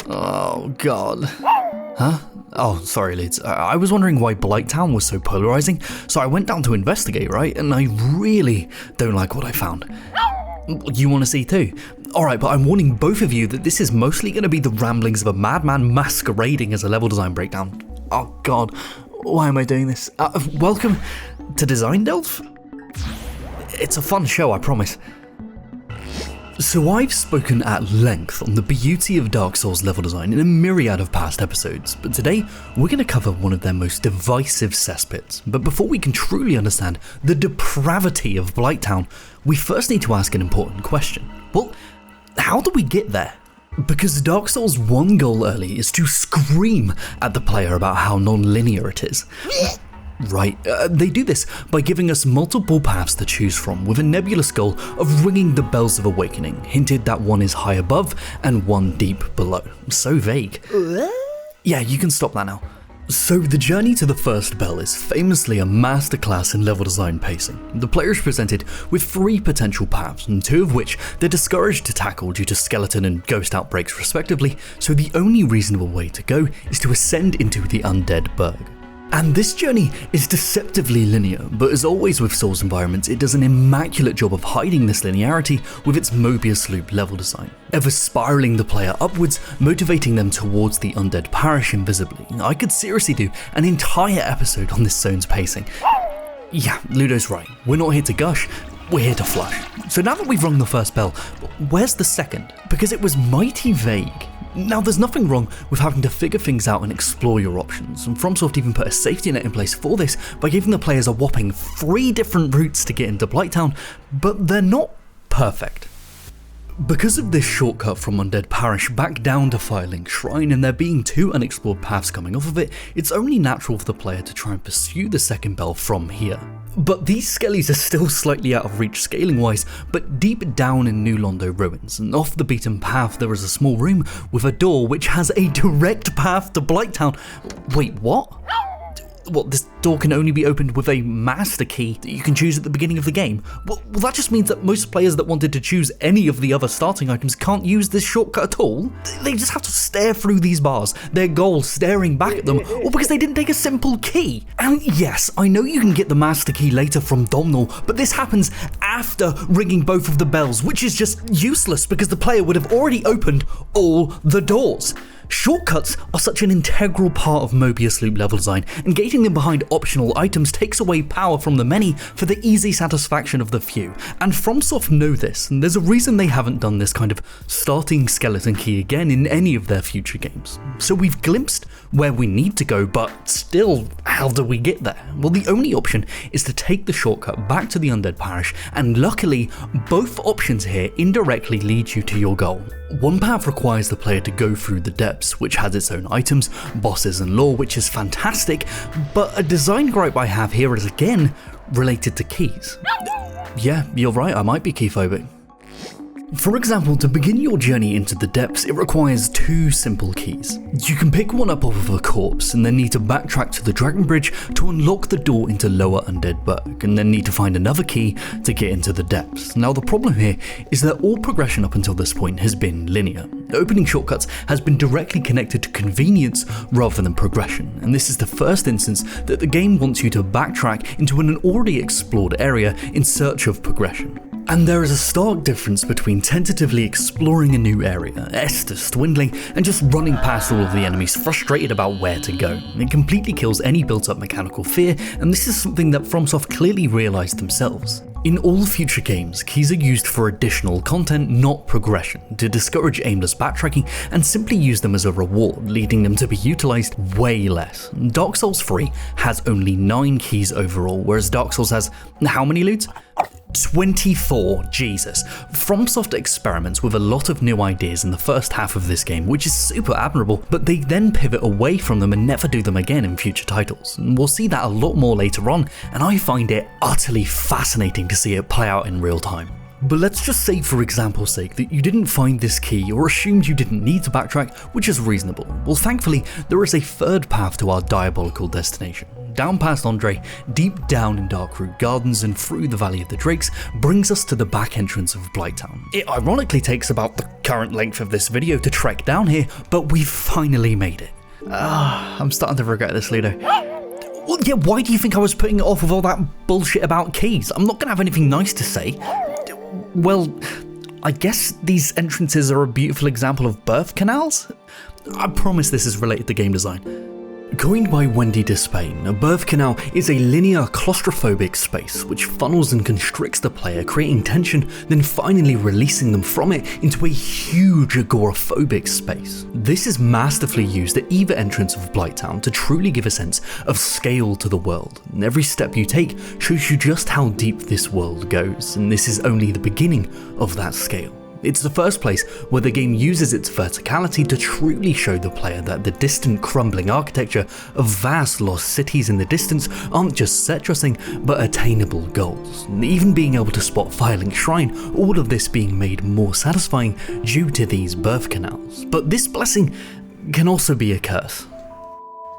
Oh god. Huh? Oh, sorry, Lids. I was wondering why Blighttown was so polarizing, so I went down to investigate, right? And I really don't like what I found. You want to see too? Alright, but I'm warning both of you that this is mostly going to be the ramblings of a madman masquerading as a level design breakdown. Oh god, why am I doing this? Welcome to Design Delve? It's a fun show, I promise. So I've spoken at length on the beauty of Dark Souls level design in a myriad of past episodes, but today we're going to cover one of their most divisive cesspits. But before we can truly understand the depravity of Blighttown, we first need to ask an important question. Well, how do we get there? Because Dark Souls' one goal early is to scream at the player about how non-linear it is. Right, they do this by giving us multiple paths to choose from with a nebulous goal of ringing the bells of awakening, hinted that one is high above and one deep below. So vague. Yeah, you can stop that now. So the journey to the first bell is famously a masterclass in level design pacing. The player is presented with 3 potential paths, and 2 of which they're discouraged to tackle due to skeleton and ghost outbreaks respectively, so the only reasonable way to go is to ascend into the undead burg. And this journey is deceptively linear, but as always with Souls environments, it does an immaculate job of hiding this linearity with its Mobius loop level design, ever spiraling the player upwards, motivating them towards the undead parish invisibly. I could seriously do an entire episode on this zone's pacing. Yeah, Ludo's right, we're not here to gush, we're here to flush. So now that we've rung the first bell, where's the second? Because it was mighty vague. Now, there's nothing wrong with having to figure things out and explore your options, and FromSoft even put a safety net in place for this by giving the players a whopping 3 different routes to get into Blighttown, but they're not perfect. Because of this shortcut from Undead Parish back down to Firelink Shrine and there being 2 unexplored paths coming off of it, it's only natural for the player to try and pursue the second bell from here. But these skellies are still slightly out of reach scaling wise, but deep down in New Londo ruins and off the beaten path there is a small room with a door which has a direct path to Blighttown. Wait, what? What, this door can only be opened with a master key that you can choose at the beginning of the game? Well, that just means that most players that wanted to choose any of the other starting items can't use this shortcut at all. They just have to stare through these bars, their goal staring back at them, or because they didn't take a simple key. And yes, I know you can get the master key later from Domhnall, but this happens after ringing both of the bells, which is just useless because the player would have already opened all the doors. Shortcuts are such an integral part of Mobius loop level design, and gating them behind optional items takes away power from the many for the easy satisfaction of the few. And FromSoft know this, and there's a reason they haven't done this kind of starting skeleton key again in any of their future games. So we've glimpsed where we need to go, but still, how do we get there? Well, the only option is to take the shortcut back to the Undead Parish, and luckily, both options here indirectly lead you to your goal. One path requires the player to go through the depths, which has its own items, bosses and lore, which is fantastic, but a design gripe I have here is again related to keys. Yeah, you're right, I might be keyphobic. For example, to begin your journey into the depths, it requires 2 simple keys. You can pick one up off of a corpse and then need to backtrack to the Dragon Bridge to unlock the door into Lower Undead Burg, and then need to find another key to get into the depths. Now the problem here is that all progression up until this point has been linear. Opening shortcuts has been directly connected to convenience rather than progression, and this is the first instance that the game wants you to backtrack into an already explored area in search of progression. And there is a stark difference between tentatively exploring a new area, Estus dwindling, and just running past all of the enemies frustrated about where to go. It completely kills any built-up mechanical fear, and this is something that FromSoft clearly realised themselves. In all future games, keys are used for additional content, not progression, to discourage aimless backtracking and simply use them as a reward, leading them to be utilised way less. Dark Souls 3 has only 9 keys overall, whereas Dark Souls has, how many Ludes? 24, Jesus. FromSoft experiments with a lot of new ideas in the first half of this game, which is super admirable, but they then pivot away from them and never do them again in future titles. And we'll see that a lot more later on, and I find it utterly fascinating to see it play out in real time. But let's just say for example's sake that you didn't find this key or assumed you didn't need to backtrack, which is reasonable. Well, thankfully, there is a third path to our diabolical destination. down past Andre, deep down in Darkroot Gardens and through the Valley of the Drakes, brings us to the back entrance of Blighttown. It ironically takes about the current length of this video to trek down here, but we've finally made it. I'm starting to regret this, Ludo. Well, yeah, why do you think I was putting it off with all that bullshit about keys? I'm not gonna have anything nice to say. Well, I guess these entrances are a beautiful example of birth canals? I promise this is related to game design. Coined by Wendy Despain, a birth canal is a linear claustrophobic space which funnels and constricts the player, creating tension, then finally releasing them from it into a huge agoraphobic space. This is masterfully used at either entrance of Blighttown to truly give a sense of scale to the world, and every step you take shows you just how deep this world goes, and this is only the beginning of that scale. It's the first place where the game uses its verticality to truly show the player that the distant crumbling architecture of vast lost cities in the distance aren't just set dressing, but attainable goals. Even being able to spot Firelink Shrine, all of this being made more satisfying due to these birth canals. But this blessing can also be a curse.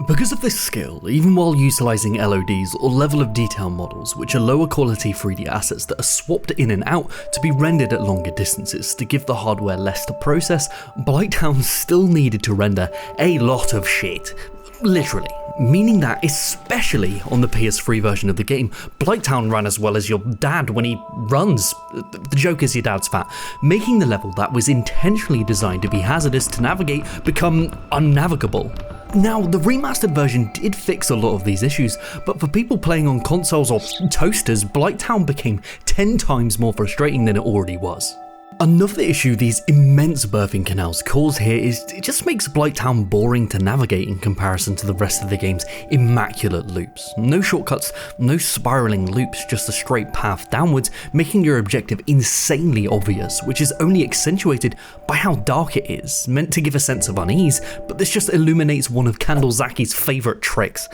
Because of this skill, even while utilising LODs or level of detail models, which are lower quality 3D assets that are swapped in and out to be rendered at longer distances to give the hardware less to process, Blighttown still needed to render a lot of shit. Literally. Meaning that, especially on the PS3 version of the game, Blighttown ran as well as your dad when he runs. The joke is your dad's fat, making the level that was intentionally designed to be hazardous to navigate become unnavigable. Now, the remastered version did fix a lot of these issues, but for people playing on consoles or toasters, Blighttown became 10 times more frustrating than it already was. Another issue these immense birthing canals cause here is it just makes Blighttown boring to navigate in comparison to the rest of the game's immaculate loops. No shortcuts, no spiraling loops, just a straight path downwards, making your objective insanely obvious, which is only accentuated by how dark it is, meant to give a sense of unease, but this just illuminates one of Candlezaki's favourite tricks.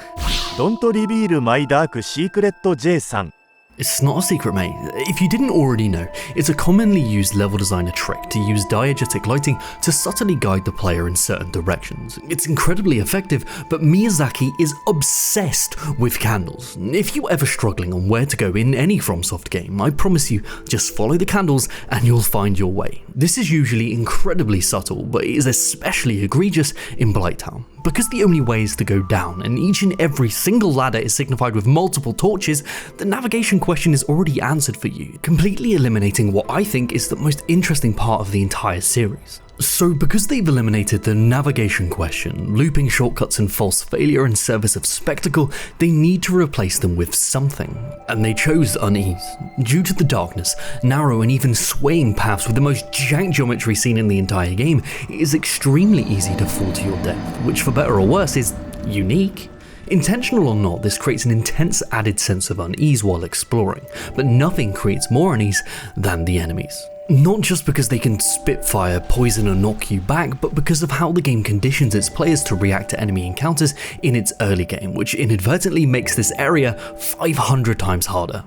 Don't reveal my dark secret, Jason. It's not a secret, mate. If you didn't already know, it's a commonly used level designer trick to use diegetic lighting to subtly guide the player in certain directions. It's incredibly effective, but Miyazaki is obsessed with candles. If you're ever struggling on where to go in any FromSoft game, I promise you, just follow the candles and you'll find your way. This is usually incredibly subtle, but it is especially egregious in Blighttown. Because the only way is to go down, and each and every single ladder is signified with multiple torches, the navigation question is already answered for you, completely eliminating what I think is the most interesting part of the entire series. So because they've eliminated the navigation question, looping shortcuts and false failure in service of spectacle, they need to replace them with something. And they chose unease. Due to the darkness, narrow and even swaying paths with the most jank geometry seen in the entire game, it is extremely easy to fall to your death, which for better or worse is unique. Intentional or not, this creates an intense added sense of unease while exploring, but nothing creates more unease than the enemies. Not just because they can spit fire, poison or knock you back, but because of how the game conditions its players to react to enemy encounters in its early game, which inadvertently makes this area 500 times harder.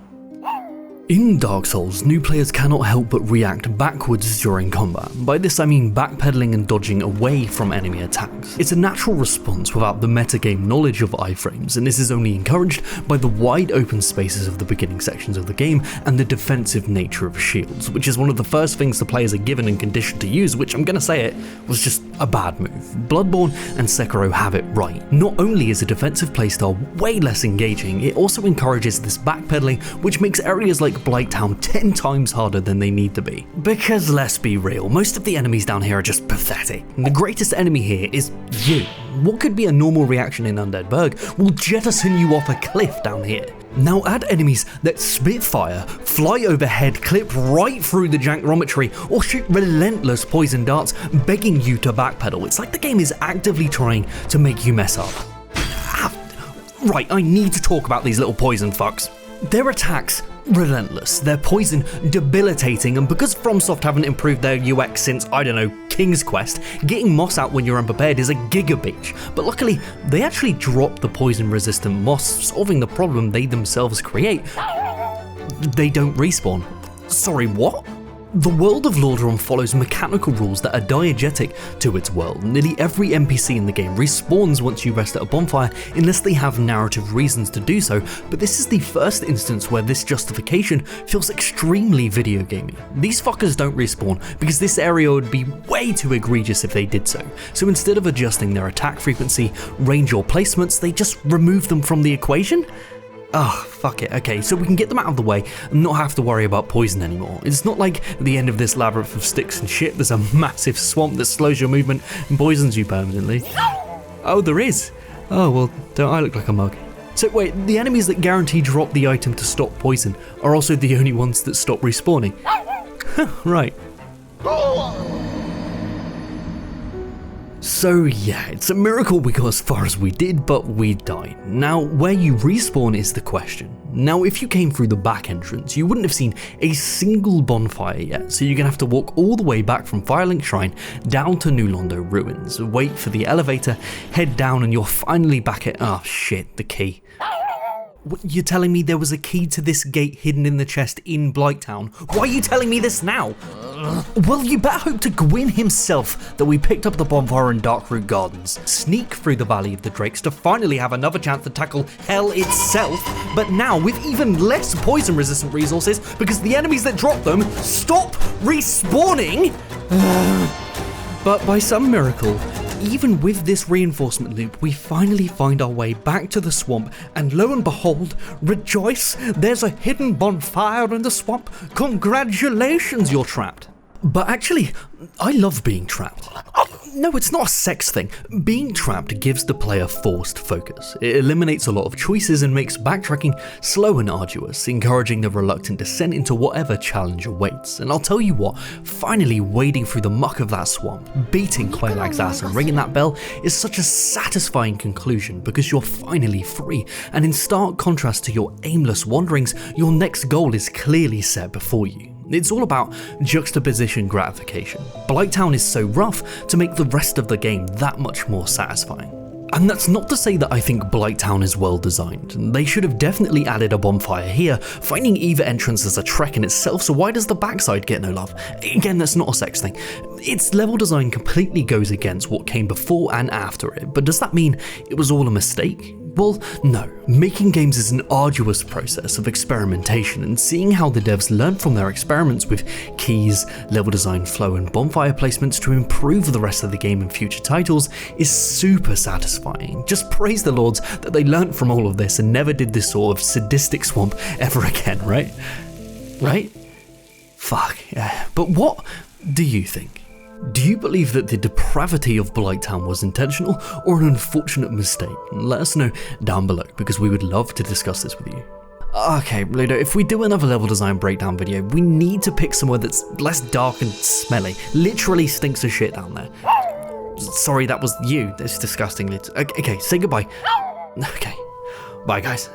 In Dark Souls, new players cannot help but react backwards during combat. By this I mean backpedaling and dodging away from enemy attacks. It's a natural response without the metagame knowledge of iframes, and this is only encouraged by the wide open spaces of the beginning sections of the game and the defensive nature of shields, which is one of the first things the players are given and conditioned to use, which I'm gonna say it, was just a bad move. Bloodborne and Sekiro have it right. Not only is a defensive playstyle way less engaging, it also encourages this backpedaling, which makes areas like Blighttown 10 times harder than they need to be. Because let's be real, most of the enemies down here are just pathetic. The greatest enemy here is you. What could be a normal reaction in Undead Burg will jettison you off a cliff down here. Now add enemies that spit fire, fly overhead, clip right through the jankrometry, or shoot relentless poison darts begging you to backpedal. It's like the game is actively trying to make you mess up. Right, I need to talk about these little poison fucks. Their attacks, relentless, their poison debilitating, and because FromSoft haven't improved their UX since, I don't know, King's Quest, getting moss out when you're unprepared is a gigabitch. But luckily, they actually drop the poison resistant moss, solving the problem they themselves create. They don't respawn. Sorry, what? The world of Lordaeron follows mechanical rules that are diegetic to its world. Nearly every NPC in the game respawns once you rest at a bonfire unless they have narrative reasons to do so, but this is the first instance where this justification feels extremely video gamey. These fuckers don't respawn because this area would be way too egregious if they did so. So instead of adjusting their attack frequency, range or placements, they just remove them from the equation? Oh, fuck it. Okay, so we can get them out of the way and not have to worry about poison anymore. It's not like the end of this labyrinth of sticks and shit. There's a massive swamp that slows your movement and poisons you permanently. Oh, there is? Oh, well, don't I look like a mug? So wait, the enemies that guarantee drop the item to stop poison are also the only ones that stop respawning? Right. So yeah, it's a miracle we got as far as we did, but we died. Now, where you respawn is the question. Now, if you came through the back entrance, you wouldn't have seen a single bonfire yet, so you're gonna have to walk all the way back from Firelink Shrine down to New Londo Ruins, wait for the elevator, head down, and you're finally back at— oh shit, the key. What, you're telling me there was a key to this gate hidden in the chest in Blighttown? Why are you telling me this now? Well, you better hope to Gwyn himself that we picked up the bonfire in Darkroot Gardens, sneak through the Valley of the Drakes to finally have another chance to tackle hell itself, but now with even less poison-resistant resources because the enemies that drop them stop respawning! But by some miracle, even with this reinforcement loop, we finally find our way back to the swamp, and lo and behold, rejoice, there's a hidden bonfire in the swamp. Congratulations, you're trapped. But actually, I love being trapped. No, it's not a sex thing. Being trapped gives the player forced focus. It eliminates a lot of choices and makes backtracking slow and arduous, encouraging the reluctant descent into whatever challenge awaits. And I'll tell you what, finally wading through the muck of that swamp, beating Quailag's ass and ringing that bell is such a satisfying conclusion because you're finally free, and in stark contrast to your aimless wanderings, your next goal is clearly set before you. It's all about juxtaposition gratification. Blighttown is so rough to make the rest of the game that much more satisfying. And that's not to say that I think Blighttown is well designed. They should have definitely added a bonfire here. Finding either entrance is a trek in itself, so why does the backside get no love? Again, that's not a sex thing. Its level design completely goes against what came before and after it, but does that mean it was all a mistake? Well, no. Making games is an arduous process of experimentation, and seeing how the devs learn from their experiments with keys, level design flow, and bonfire placements to improve the rest of the game in future titles is super satisfying. Just praise the lords that they learnt from all of this and never did this sort of sadistic swamp ever again, right? Right? Fuck, yeah. But what do you think? Do you believe that the depravity of Blighttown was intentional or an unfortunate mistake? Let us know down below because we would love to discuss this with you. Okay, Ludo, if we do another level design breakdown video, we need to pick somewhere that's less dark and smelly. Literally stinks of shit down there. Sorry, that was you. That's disgusting. Okay, say goodbye. Okay, bye guys.